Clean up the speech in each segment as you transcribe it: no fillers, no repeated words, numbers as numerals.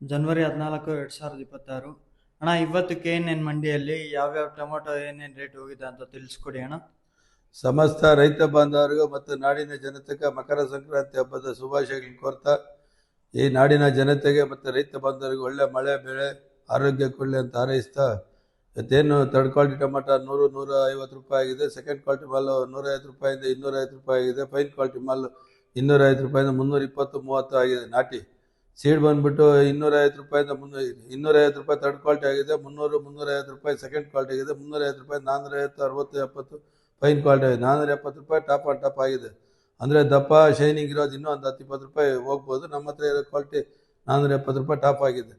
ಜನವರಿ 14, 2026 ಅಣ್ಣ. ಇವತ್ತು KNN ಮಂಡಿಯಲ್ಲಿ ಯಾವ್ಯಾವ ಟೊಮೊಟೊ ಏನೇನು ರೇಟ್ ಹೋಗಿದೆ ಅಂತ ತಿಳಿಸ್ಕೊಡಿ ಅಣ್ಣ. ಸಮಸ್ತ ರೈತ ಬಾಂಧವರಿಗೂ ಮತ್ತು ನಾಡಿನ ಜನತೆಗೆ ಮಕರ ಸಂಕ್ರಾಂತಿ ಹಬ್ಬದ ಶುಭಾಶಯಗಳನ್ನು ಕೋರ್ತಾ, ಈ ನಾಡಿನ ಜನತೆಗೆ ಮತ್ತು ರೈತ ಬಾಂಧವರಿಗೆ ಒಳ್ಳೆ ಮಳೆ ಬೆಳೆ ಆರೋಗ್ಯ ಕೊಡಲಿ ಅಂತ ಹಾರೈಸ್ತಾ, ಇವತ್ತೇನು ಥರ್ಡ್ ಕ್ವಾಲಿಟಿ ಟೊಮೊಟೊ 100-150 ರೂಪಾಯಿ ಆಗಿದೆ. ಸೆಕೆಂಡ್ ಕ್ವಾಲಿಟಿ ಮಾಲು 150 ರೂಪಾಯಿಂದ 250 ರೂಪಾಯಿ ಆಗಿದೆ. ಫೈನ್ ಕ್ವಾಲಿಟಿ ಮಾಲು 250 ರೂಪಾಯಿಂದ 320-30 ಆಗಿದೆ. ನಾಟಿ ಸೀಡ್ ಬಂದ್ಬಿಟ್ಟು 250 ರೂಪಾಯಿಂದ 250 ರೂಪಾಯಿ ಥರ್ಡ್ ಕ್ವಾಲಿಟಿ ಆಗಿದೆ. 300-350 ರೂಪಾಯಿ ಸೆಕೆಂಡ್ ಕ್ವಾಲಿಟಿ ಆಗಿದೆ. 350 ರೂಪಾಯಿ 450, 60, 70 ಫೈನ್ ಕ್ವಾಲಿಟಿ ಆಗಿದೆ. 470 ರೂಪಾಯಿ ಟಾಪ್ ಆನ್ ಟಾಪ್ ಆಗಿದೆ. ಅಂದರೆ ದಪ್ಪ ಶೈನಿಂಗ್ ಇರೋದು ಇನ್ನೂ ಒಂದು 10-20 ರೂಪಾಯಿ ಹೋಗ್ಬೋದು. ನಮ್ಮ ಹತ್ರ ಇರೋ ಕ್ವಾಲಿಟಿ 470 ರೂಪಾಯಿ ಟಾಪ್ ಆಗಿದೆ.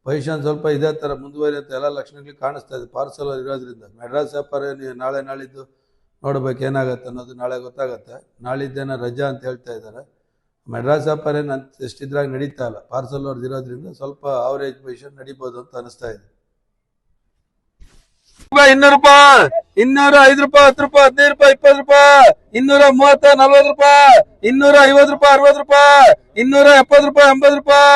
ಪೊಸಿಷನ್ ಸ್ವಲ್ಪ ಇದೇ ಥರ ಮುಂದುವರಿ ಅಂತ ಎಲ್ಲ ಲಕ್ಷಣಗಳು ಕಾಣಿಸ್ತಾ ಇದೆ ಪಾರ್ಸಲ್ ಇರೋದ್ರಿಂದ. ಮೆಡ್ರಾಸ್ ವ್ಯಾಪಾರ ನಾಳೆ ನಾಳಿದ್ದು ನೋಡ್ಬೇಕು ಏನಾಗುತ್ತೆ ಅನ್ನೋದು ನಾಳೆ ಗೊತ್ತಾಗುತ್ತೆ. ನಾಳಿದ್ದೇನೋ ರಜಾ ಅಂತ ಹೇಳ್ತಾ ಇದ್ದಾರೆ. ಮೆಡ್ರಾಸ್ ವ್ಯಾಪಾರ ಏನು ಎಷ್ಟಿದ್ರಾಗ ನಡೀತಾ ಇಲ್ಲ. ಪಾರ್ಸಲ್ ಅವ್ರದ್ದು ಇರೋದ್ರಿಂದ ಸ್ವಲ್ಪ ಅವರೇಜ್ ಪೊಸಿಷನ್ ನಡೀಬೋದು ಅಂತ ಅನಿಸ್ತಾ ಇದೆ. 200 ರೂಪಾಯಿ, 205 ರೂಪಾಯಿ, 10 ರೂಪಾಯಿ, 15 ರೂಪಾಯಿ, 20 ರೂಪಾಯಿ, 230, 40 ರೂಪಾಯಿ, 250 ರೂಪಾಯಿ, 60 ರೂಪಾಯಿ, 270 ರೂಪಾಯಿ,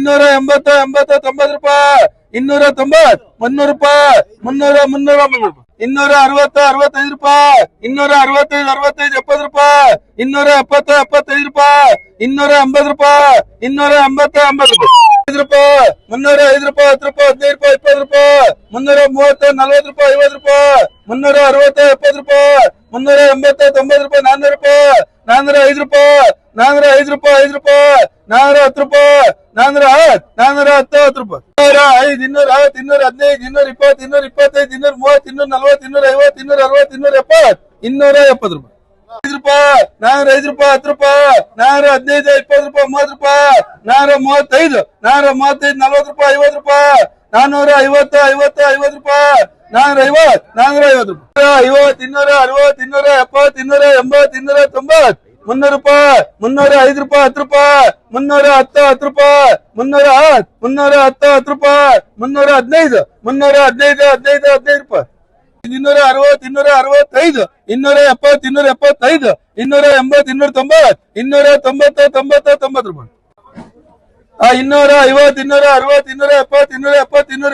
80 ರೂಪಾಯಿ, 280, 80, 90 ರೂಪಾಯಿ, 290, 300 ರೂಪಾಯಿ, 300, 360, 65 ರೂಪಾಯಿ, 265, 65, 70 ರೂಪಾಯಿ, 270, 75 ರೂಪಾಯಿ, 280 ರೂಪಾಯಿ, 280, 80 ರೂಪಾಯಿ, 5 ರೂಪಾಯಿ, 305 ರೂಪಾಯಿ, 10 ರೂಪಾಯಿ, 15 ರೂಪಾಯಿ, 20 ರೂಪಾಯಿ, 330, 40 ರೂಪಾಯಿ, 50 ರೂಪಾಯಿ, 360, 70 ರೂಪಾಯಿ, 380, 90 ರೂಪಾಯಿ, 400 ರೂಪಾಯಿ, 405 ರೂಪಾಯಿ, 405 ರೂಪಾಯಿ, 5 ರೂಪಾಯಿ, 410 ರೂಪಾಯಿ, 410, 410 ರೂಪಾಯಿ, 205, 210, 215, 220, 225, 230, 240, 250, 260, 270, 270 ರೂಪಾಯಿ, 5 ರೂಪಾಯಿ, 405 ರೂಪಾಯಿ, 10 ರೂಪಾಯಿ, 415, 20 ರೂಪಾಯಿ, 30 ರೂಪಾಯಿ, 435, 435, 40 ರೂಪಾಯಿ, 50 ರೂಪಾಯಿ, 450, 50, 50 ರೂಪಾಯಿ, 450, 450 ರೂಪಾಯಿ, 50, 260, 270, 280, 290, 300 ರೂಪಾಯಿ, 305 ರೂಪಾಯಿ, 10 ರೂಪಾಯಿ, 310, 10 ರೂಪಾಯಿ, 310, 310, 10 ರೂಪಾಯಿ, 315, 315, 15, 15 ರೂಪಾಯಿ, 260, 265, 270, 275, 280, 290, 290, 90, 90 ರೂಪಾಯಿ, 250, 260, 270, 270, 280, 290, 300, 300,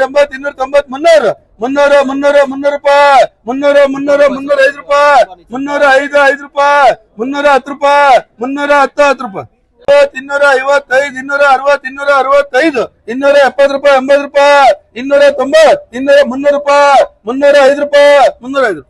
300 ರೂಪಾಯಿ, 300, 300, 305 ರೂಪಾಯಿ, 305, 5 ರೂಪಾಯಿ, 310 ರೂಪಾಯಿ, 310, 10 ರೂಪಾಯಿ, 255, 260, 265, 270 ರೂಪಾಯಿ, 80 ರೂಪಾಯಿ, 290, 300 ರೂಪಾಯಿ, 305 ರೂಪಾಯಿ, 305.